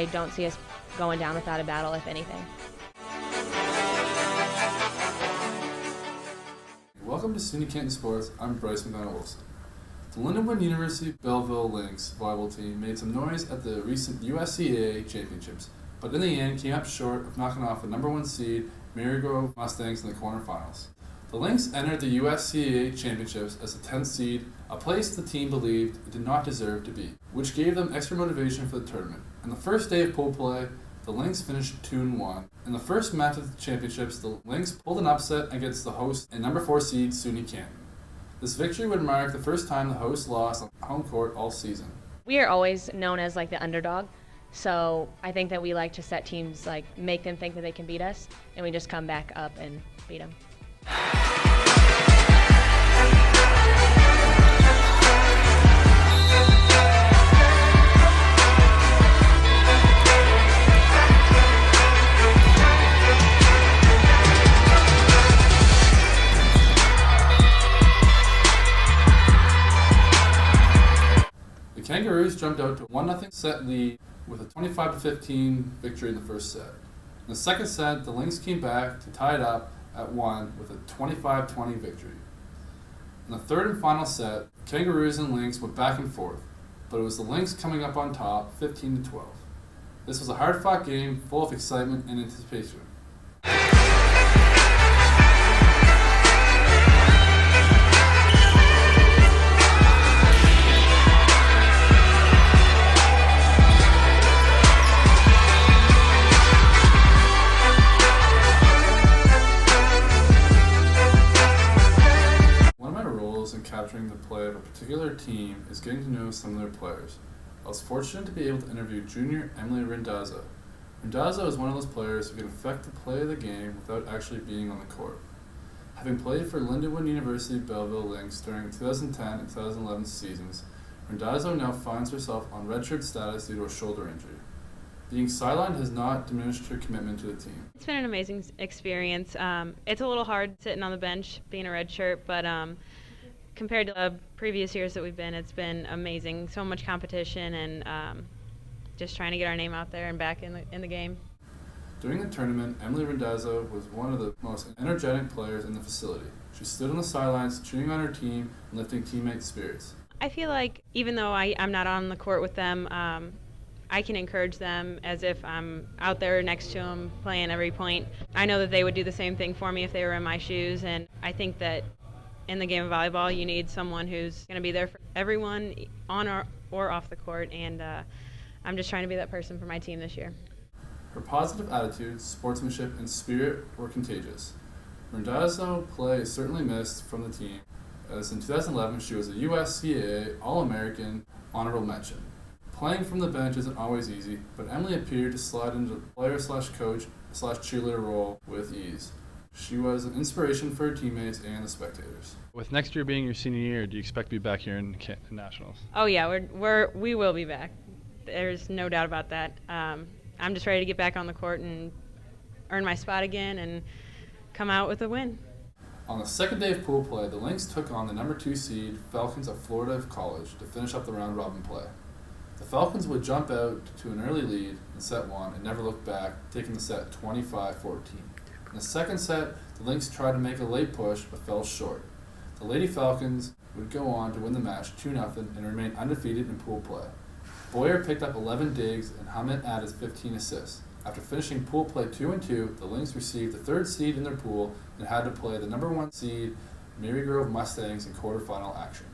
I don't see us going down without a battle, if anything. Welcome to SUNY Canton Sports. I'm Bryce McDonald-Wilson. The Lindenwood University Belleville Lynx volleyball team made some noise at the recent USCAA championships, but in the end came up short of knocking off the #1 seed Marygrove Mustangs in the quarterfinals. The Lynx entered the USCAA championships as the 10th seed, a place the team believed it did not deserve to be, which gave them extra motivation for the tournament. On the first day of pool play, the Lynx finished 2-1. In the first match of the championships, the Lynx pulled an upset against the host and #4 seed SUNY Canton. This victory would mark the first time the host lost on home court all season. We are always known as like the underdog, so I think that we like to set teams, like make them think that they can beat us, and we just come back up and beat them. The Kangaroos jumped out to 1-0 set lead with a 25-15 victory in the first set. In the second set, the Lynx came back to tie it up at 1 with a 25-20 victory. In the third and final set, Kangaroos and Lynx went back and forth, but it was the Lynx coming up on top 15-12. This was a hard-fought game full of excitement and anticipation. In capturing the play of a particular team is getting to know some of their players. I was fortunate to be able to interview junior Emily Randazzo. Randazzo is one of those players who can affect the play of the game without actually being on the court. Having played for Lindenwood University Belleville Lynx during the 2010 and 2011 seasons, Randazzo now finds herself on redshirt status due to a shoulder injury. Being sidelined has not diminished her commitment to the team. It's been an amazing experience. It's a little hard sitting on the bench being a redshirt, but compared to previous years that we've been, it's been amazing. So much competition and just trying to get our name out there and back in the game. During the tournament, Emily Randazzo was one of the most energetic players in the facility. She stood on the sidelines cheering on her team and lifting teammates' spirits. I feel like even though I'm not on the court with them, I can encourage them as if I'm out there next to them playing every point. I know that they would do the same thing for me if they were in my shoes, and I think that in the game of volleyball, you need someone who's going to be there for everyone on or off the court, and I'm just trying to be that person for my team this year. Her positive attitude, sportsmanship, and spirit were contagious. Randazzo's play is certainly missed from the team, as in 2011 she was a USCAA All-American honorable mention. Playing from the bench isn't always easy, but Emily appeared to slide into the player/coach/cheerleader role with ease. She was an inspiration for her teammates and the spectators. With next year being your senior year, do you expect to be back here in Canton Nationals? Oh yeah, we will be back. There's no doubt about that. I'm just ready to get back on the court and earn my spot again and come out with a win. On the second day of pool play, the Lynx took on the #2 seed Falcons of Florida College to finish up the round-robin play. The Falcons would jump out to an early lead in set 1 and never look back, taking the set 25-14. In the second set, the Lynx tried to make a late push but fell short. The Lady Falcons would go on to win the match 2-0 and remain undefeated in pool play. Boyer picked up 11 digs and Hammett added 15 assists. After finishing pool play 2-2, the Lynx received the 3rd seed in their pool and had to play the #1 seed Marygrove Mustangs in quarterfinal action.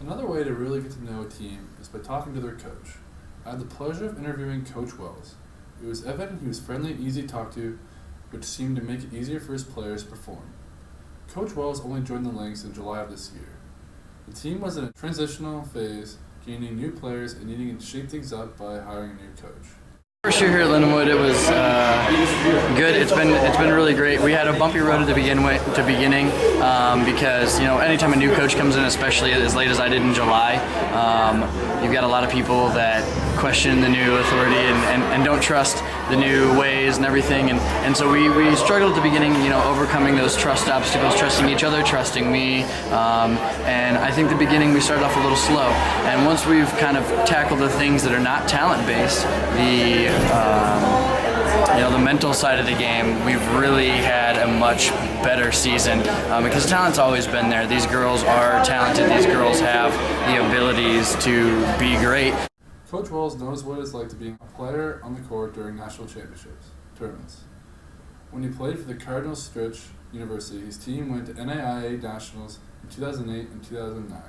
Another way to really get to know a team is by talking to their coach. I had the pleasure of interviewing Coach Wells. It was evident he was friendly and easy to talk to, which seemed to make it easier for his players to perform. Coach Wells only joined the Lynx in July of this year. The team was in a transitional phase, gaining new players and needing to shape things up by hiring a new coach. First year here at Lindenwood, it was good. It's been really great. We had a bumpy road at the beginning, because anytime a new coach comes in, especially as late as I did in July, you've got a lot of people that question the new authority and don't trust the new ways and everything, and so we struggled at the beginning, overcoming those trust obstacles, trusting each other, trusting me, and I think the beginning we started off a little slow, and once we've kind of tackled the things that are not talent based, the mental side of the game, we've really had a much better season because talent's always been there. These girls are talented. These girls have the abilities to be great. Coach Wells knows what it's like to be a player on the court during national championships tournaments. When he played for the Cardinal Stritch University, his team went to NAIA Nationals in 2008 and 2009.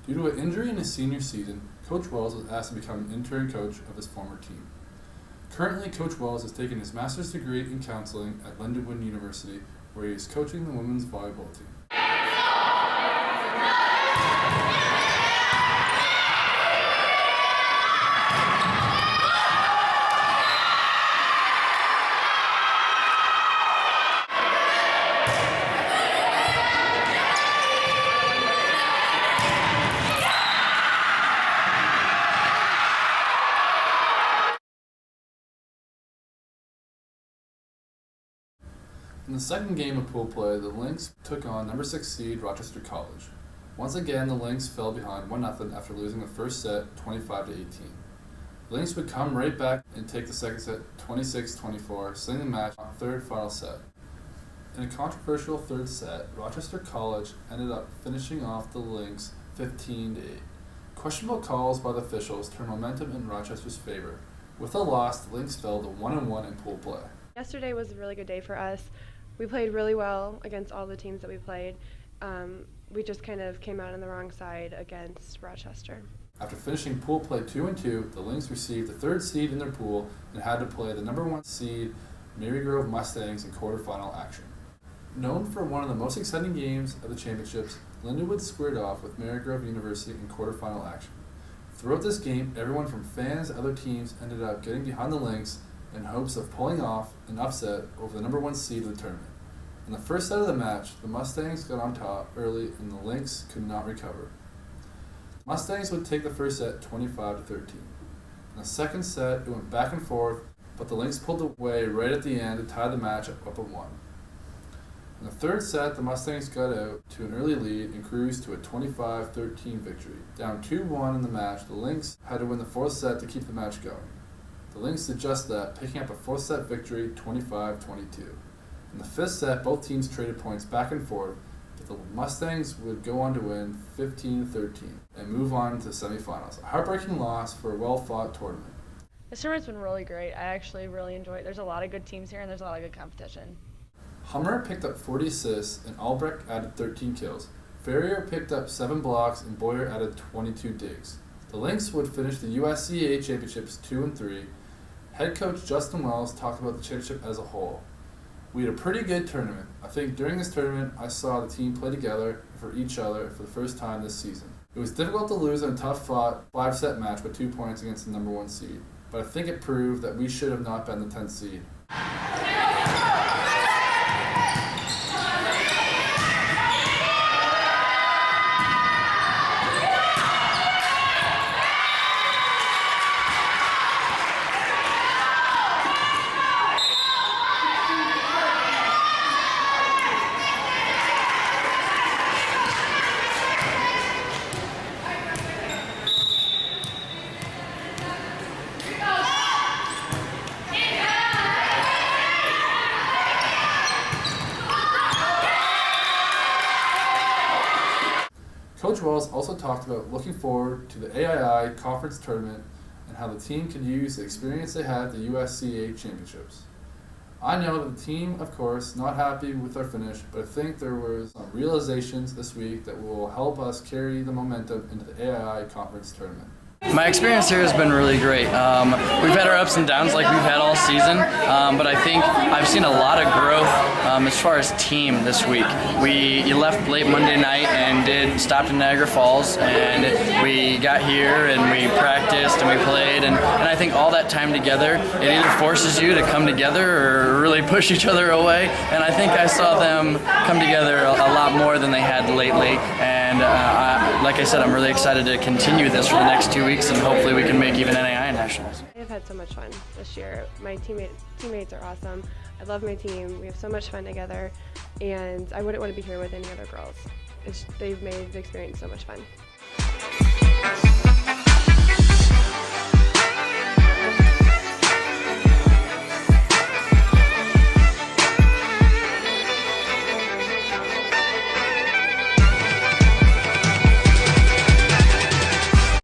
Due to an injury in his senior season, Coach Wells was asked to become an intern coach of his former team. Currently, Coach Wells has taken his master's degree in counseling at Lindenwood University, where he is coaching the women's volleyball team. In the second game of pool play, the Lynx took on number 6 seed Rochester College. Once again, the Lynx fell behind 1-0 after losing the first set 25-18. The Lynx would come right back and take the second set 26-24, sending the match on the third final set. In a controversial third set, Rochester College ended up finishing off the Lynx 15-8. Questionable calls by the officials turned momentum in Rochester's favor. With a loss, the Lynx fell to 1-1 in pool play. Yesterday was a really good day for us. We played really well against all the teams that we played. We just kind of came out on the wrong side against Rochester. After finishing pool play 2-2, the Lynx received the third seed in their pool and had to play the number 1 seed Marygrove Mustangs in quarterfinal action. Known for one of the most exciting games of the championships, Lindenwood squared off with Marygrove University in quarterfinal action. Throughout this game, everyone from fans to other teams ended up getting behind the Lynx in hopes of pulling off an upset over the number 1 seed of the tournament. In the first set of the match, the Mustangs got on top early and the Lynx could not recover. The Mustangs would take the first set 25-13. In the second set, it went back and forth, but the Lynx pulled away right at the end to tie the match up at 1. In the third set, the Mustangs got out to an early lead and cruised to a 25-13 victory. Down 2-1 in the match, the Lynx had to win the fourth set to keep the match going. The Lynx did just that, picking up a fourth set victory 25-22. In the fifth set, both teams traded points back and forth, but the Mustangs would go on to win 15-13 and move on to the semifinals. A heartbreaking loss for a well-fought tournament. This tournament's been really great. I actually really enjoy it. There's a lot of good teams here and there's a lot of good competition. Hummer picked up 40 assists and Albrecht added 13 kills. Ferrier picked up 7 blocks and Boyer added 22 digs. The Lynx would finish the USCA championships 2-3. Head coach Justin Wells talked about the championship as a whole. We had a pretty good tournament. I think during this tournament, I saw the team play together for each other for the first time this season. It was difficult to lose in a tough-fought 5-set match with 2 points against the number 1 seed, but I think it proved that we should have not been the 10th seed. Coach Wells also talked about looking forward to the AII conference tournament and how the team could use the experience they had at the USCA championships. I know that the team, of course, not happy with our finish, but I think there were some realizations this week that will help us carry the momentum into the AII conference tournament. My experience here has been really great. We've had our ups and downs like we've had all season, but I think I've seen a lot of growth as far as team this week. You left late Monday night and stopped in Niagara Falls, and we we got here and we practiced and we played, and I think all that time together, it either forces you to come together or really push each other away, and I think I saw them come together a lot more than they had lately, and like I said, I'm really excited to continue this for the next 2 weeks, and hopefully we can make even NAI nationals. I've had so much fun this year. My teammates are awesome. I love my team. We have so much fun together, and I wouldn't want to be here with any other girls. They've made the experience so much fun.